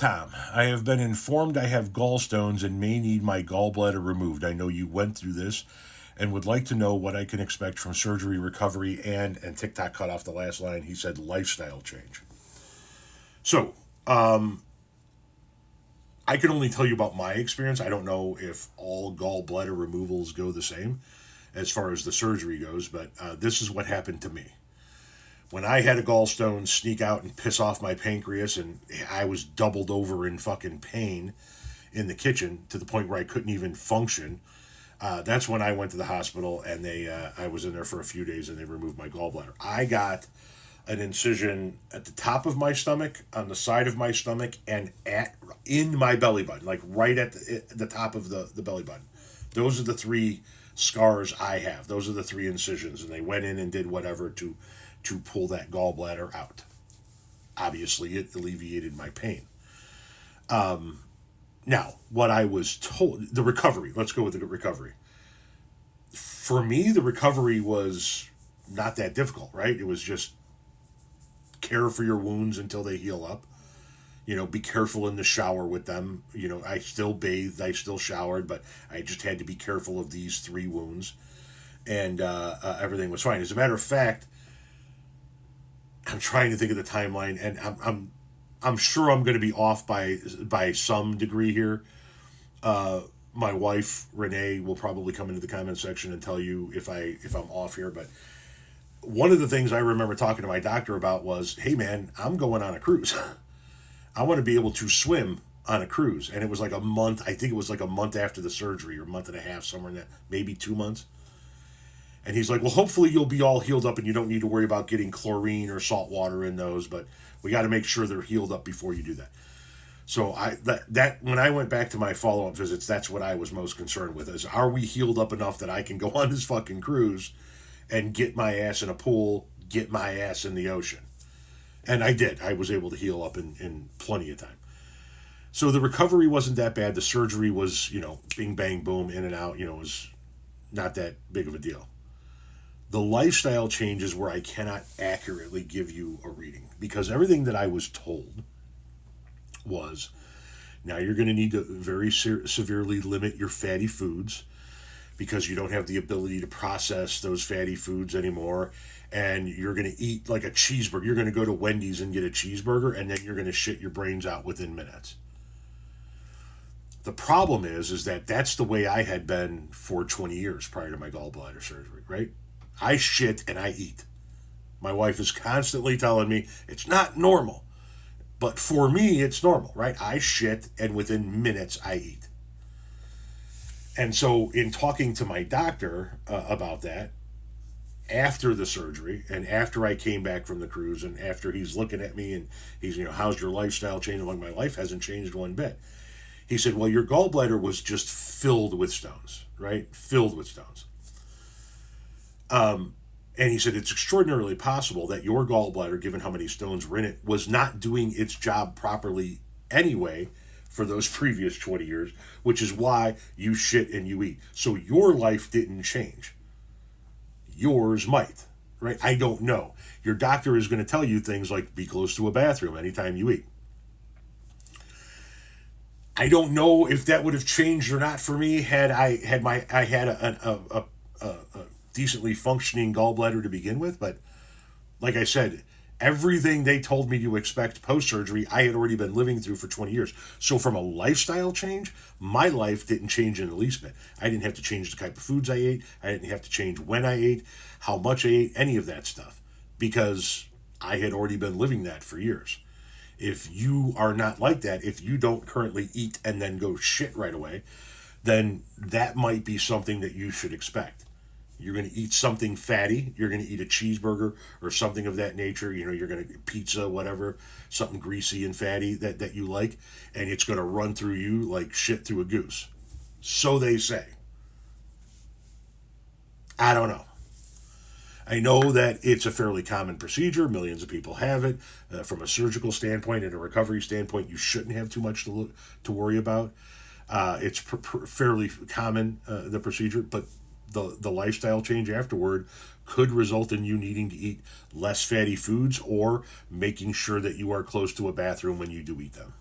Tom, I have been informed I have gallstones and may need my gallbladder removed. I know you went through this and would like to know what I can expect from surgery, recovery, and TikTok cut off the last line. He said lifestyle change. So, I can only tell you about my experience. I don't know if all gallbladder removals go the same as far as the surgery goes, but this is what happened to me. When I had a gallstone sneak out and piss off my pancreas, and I was doubled over in fucking pain in the kitchen to the point where I couldn't even function, that's when I went to the hospital, and I was in there for a few days, and they removed my gallbladder. I got an incision at the top of my stomach, on the side of my stomach, and in my belly button, like right at the top of the belly button. Those are the three scars I have. Those are the three incisions, and they went in and did whatever to pull that gallbladder out. Obviously, it alleviated my pain. Now, what I was told, the recovery, let's go with the recovery. For me, the recovery was not that difficult, right? It was just care for your wounds until they heal up. You know, be careful in the shower with them. You know, I still bathed, I still showered, but I just had to be careful of these three wounds. And everything was fine. As a matter of fact, I'm trying to think of the timeline, and I'm sure I'm going to be off by some degree here. My wife Renee will probably come into the comment section and tell you if I'm off here. But one of the things I remember talking to my doctor about was, hey man, I'm going on a cruise. I want to be able to swim on a cruise, and it was like a month. I think it was like a month after the surgery, or a month and a half, somewhere in that, maybe 2 months. And he's like, well, hopefully you'll be all healed up and you don't need to worry about getting chlorine or salt water in those, but we got to make sure they're healed up before you do that. So that when I went back to my follow-up visits, that's what I was most concerned with, is are we healed up enough that I can go on this fucking cruise and get my ass in a pool, get my ass in the ocean? And I did. I was able to heal up in plenty of time. So the recovery wasn't that bad. The surgery was, bing, bang, boom, in and out, was not that big of a deal. The lifestyle changes where I cannot accurately give you a reading, because everything that I was told was, now you're going to need to very severely limit your fatty foods because you don't have the ability to process those fatty foods anymore, and you're going to eat like a cheeseburger. You're going to go to Wendy's and get a cheeseburger, and then you're going to shit your brains out within minutes. The problem is that that's the way I had been for 20 years prior to my gallbladder surgery, right? I shit and I eat. My wife is constantly telling me it's not normal. But for me, it's normal, right? I shit and within minutes I eat. And so in talking to my doctor about that, after the surgery and after I came back from the cruise and after he's looking at me and he's, how's your lifestyle changed? Like, my life hasn't changed one bit. He said, well, your gallbladder was just filled with stones, right? Filled with stones. And he said, it's extraordinarily possible that your gallbladder, given how many stones were in it, was not doing its job properly anyway for those previous 20 years, which is why you shit and you eat. So your life didn't change. Yours might, right? I don't know. Your doctor is going to tell you things like be close to a bathroom anytime you eat. I don't know if that would have changed or not for me had I had a decently functioning gallbladder to begin with, but like I said, everything they told me to expect post-surgery, I had already been living through for 20 years. So from a lifestyle change, my life didn't change in the least bit. I didn't have to change the type of foods I ate. I didn't have to change when I ate, how much I ate, any of that stuff, because I had already been living that for years. If you are not like that, if you don't currently eat and then go shit right away, then that might be something that you should expect. You're going to eat something fatty. You're going to eat a cheeseburger or something of that nature. You're going to pizza, whatever, something greasy and fatty that you like, and it's going to run through you like shit through a goose. So they say. I don't know. I know that it's a fairly common procedure. Millions of people have it. From a surgical standpoint and a recovery standpoint, you shouldn't have too much to worry about. It's fairly common, the procedure, but the lifestyle change afterward could result in you needing to eat less fatty foods or making sure that you are close to a bathroom when you do eat them.